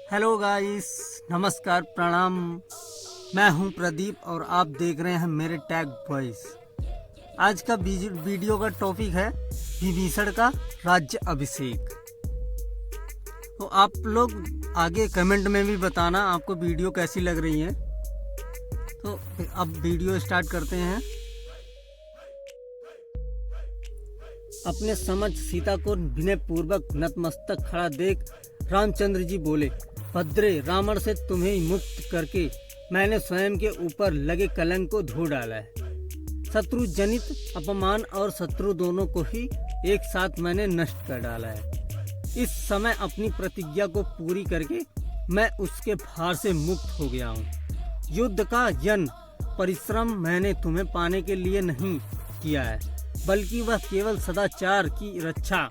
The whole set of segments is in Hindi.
हेलो गाइस, नमस्कार, प्रणाम। मैं हूं प्रदीप और आप देख रहे हैं मेरे टैग वॉइस। आज का वीडियो का टॉपिक है विभीषण का राज्य अभिषेक। तो आप लोग आगे कमेंट में भी बताना आपको वीडियो कैसी लग रही है। तो अब वीडियो स्टार्ट करते हैं। अपने समझ सीता को विनय पूर्वक नतमस्तक खड़ा देख रामचंद्र जी बोले, भद्रे, रावण से तुम्हें मुक्त करके मैंने स्वयं के ऊपर लगे कलंक को धो डाला है। शत्रु जनित अपमान और शत्रु दोनों को ही एक साथ मैंने नष्ट कर डाला है। इस समय अपनी प्रतिज्ञा को पूरी करके मैं उसके भार से मुक्त हो गया हूँ। युद्ध का यन परिश्रम मैंने तुम्हें पाने के लिए नहीं किया है, बल्कि वह केवल सदाचार की रक्षा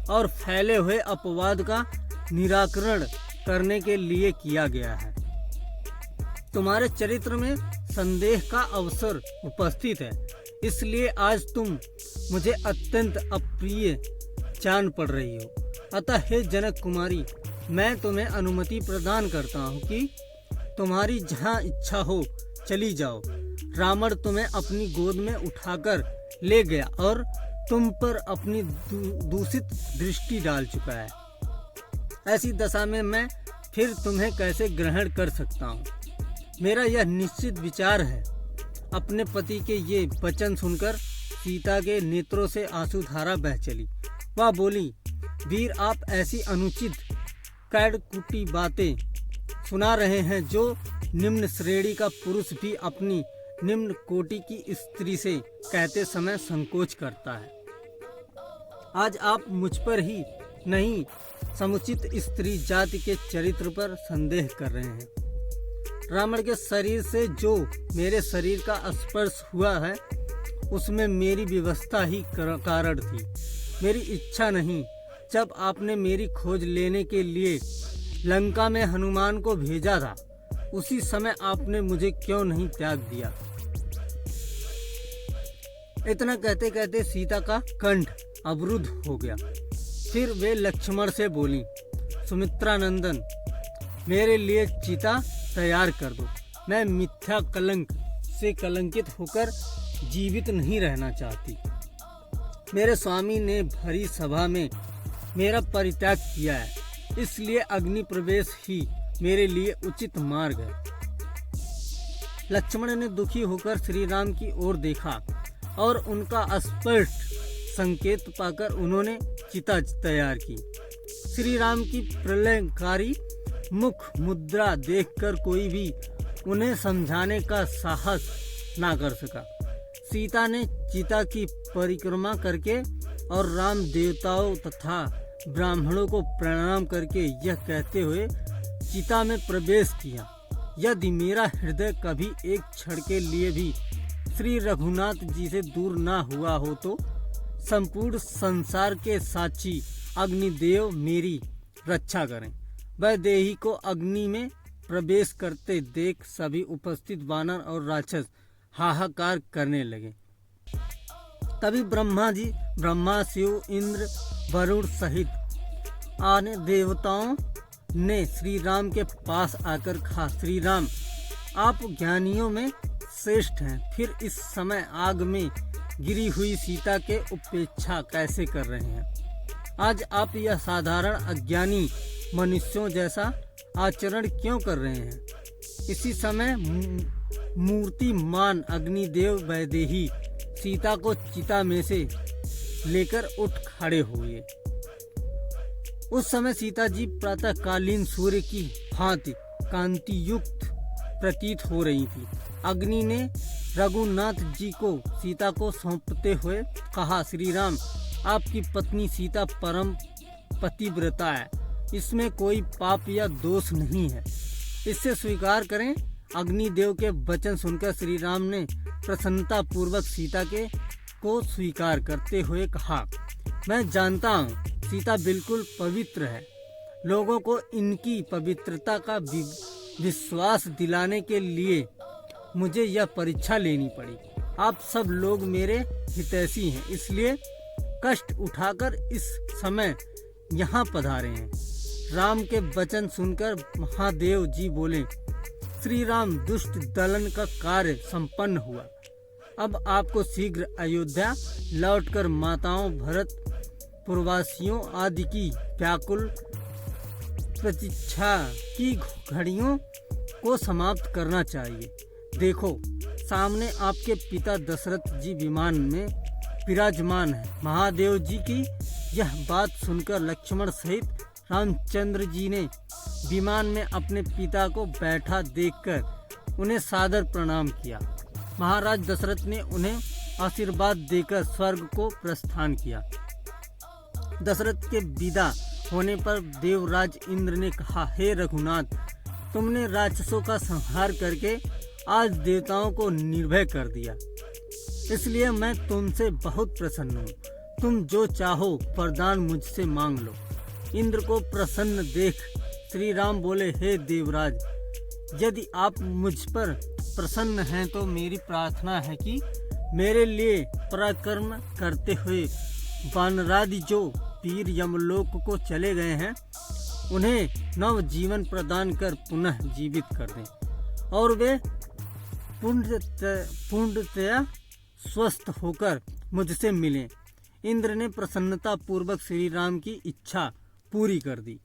और फैले हुए अपवाद का निराकरण करने के लिए किया गया है। तुम्हारे चरित्र में संदेह का अवसर उपस्थित है, इसलिए आज तुम मुझे अत्यंत अप्रिय जान पड़ रही हो। अतः हे जनक कुमारी, मैं तुम्हें अनुमति प्रदान करता हूँ कि तुम्हारी जहाँ इच्छा हो चली जाओ। रावण तुम्हें अपनी गोद में उठाकर ले गया और तुम पर अपनी दूषित दृष्टि डाल चुका है। ऐसी दशा में मैं फिर तुम्हें कैसे ग्रहण कर सकता हूँ? मेरा यह निश्चित विचार है। अपने पति के ये वचन सुनकर सीता के नेत्रों से आंसुधारा बह चली। वह बोली, वीर, आप ऐसी अनुचित कैडकुटी बातें सुना रहे हैं जो निम्न श्रेणी का पुरुष भी अपनी निम्न कोटि की स्त्री से कहते समय संकोच करता है। आज आप मुझ पर ही नहीं, समुचित स्त्री जाति के चरित्र पर संदेह कर रहे हैं। रावण के शरीर से जो मेरे शरीर का स्पर्श हुआ है, उसमें मेरी व्यवस्था ही कारण थी, मेरी इच्छा नहीं। जब आपने मेरी खोज लेने के लिए लंका में हनुमान को भेजा था, उसी समय आपने मुझे क्यों नहीं त्याग दिया? इतना कहते कहते सीता का कंठ अवरुद्ध हो गया। फिर वे लक्ष्मण से बोली, सुमित्रा नंदन, मेरे लिए चिता तैयार कर दो। मैं मिथ्या कलंक से कलंकित होकर जीवित नहीं रहना चाहती। मेरे स्वामी ने भरी सभा में मेरा परित्याग किया है, इसलिए अग्नि प्रवेश ही मेरे लिए उचित मार्ग है। लक्ष्मण ने दुखी होकर श्री राम की ओर देखा और उनका स्पष्ट संकेत पाकर उन्होंने चिता तैयार की। श्री राम की प्रलयकारी मुख मुद्रा देखकर कोई भी उन्हें समझाने का साहस ना कर सका। सीता ने चिता की परिक्रमा करके और राम देवताओं तथा ब्राह्मणों को प्रणाम करके यह कहते हुए चिता में प्रवेश किया, यदि मेरा हृदय कभी एक क्षण के लिए भी श्री रघुनाथ जी से दूर ना हुआ हो तो संपूर्ण संसार के साक्षी अग्निदेव मेरी रक्षा करें। वैदेही को अग्नि में प्रवेश करते देख सभी उपस्थित वानर और राक्षस हाहाकार करने लगे। तभी ब्रह्मा, शिव, इंद्र, वरुण सहित अन्य देवताओं ने श्री राम के पास आकर कहा, श्री राम, आप ज्ञानियों में श्रेष्ठ हैं, फिर इस समय आग में गिरी हुई सीता के उपेक्षा कैसे कर रहे हैं? आज आप यह साधारण अज्ञानी मनुष्यों जैसा आचरण क्यों कर रहे हैं? इसी समय मूर्तिमान अग्निदेव वैदेही सीता को चिता में से लेकर उठ खड़े हुए। उस समय सीता जी प्रातःकालीन सूर्य की भांति कांति युक्त प्रतीत हो रही थी। अग्नि ने रघुनाथ जी को सीता को सौंपते हुए कहा, श्री राम, आपकी पत्नी सीता परम पतिव्रता है, इसमें कोई पाप या दोष नहीं है, इससे स्वीकार करें। अग्निदेव के वचन सुनकर श्री राम ने प्रसन्नता पूर्वक सीता को स्वीकार करते हुए कहा, मैं जानता हूँ सीता बिल्कुल पवित्र है। लोगों को इनकी पवित्रता का विश्वास दिलाने के लिए मुझे यह परीक्षा लेनी पड़ी। आप सब लोग मेरे हितैषी हैं, इसलिए कष्ट उठाकर इस समय यहाँ पधारे हैं। राम के वचन सुनकर महादेव जी बोले, श्री राम, दुष्ट दलन का कार्य संपन्न हुआ। अब आपको शीघ्र अयोध्या लौटकर माताओं, भरत पूर्ववासियों आदि की व्याकुल प्रतीक्षा की घड़ियों को समाप्त करना चाहिए। देखो, सामने आपके पिता दशरथ जी विमान में विराजमान है। महादेव जी की यह बात सुनकर लक्ष्मण सहित रामचंद्र जी ने विमान में अपने पिता को बैठा देखकर उन्हें सादर प्रणाम किया। महाराज दशरथ ने उन्हें आशीर्वाद देकर स्वर्ग को प्रस्थान किया। दशरथ के विदा होने पर देवराज इंद्र ने कहा, हे रघुनाथ, तुमने राक्षसों का संहार करके आज देवताओं को निर्भय कर दिया, इसलिए मैं तुमसे बहुत प्रसन्न हूँ। तुम जो चाहो वरदान मुझसे मांग लो। इंद्र को प्रसन्न देख श्री राम बोले, हे देवराज, यदि आप मुझ पर प्रसन्न हैं तो मेरी प्रार्थना है कि मेरे लिए पराक्रम करते हुए वानरादि जो वीर यमलोक को चले गए हैं, उन्हें नव जीवन प्रदान कर पुनः जीवित कर दें और वे पूर्णतया स्वस्थ होकर मुझसे मिलें। इंद्र ने प्रसन्नता पूर्वक श्री राम की इच्छा पूरी कर दी।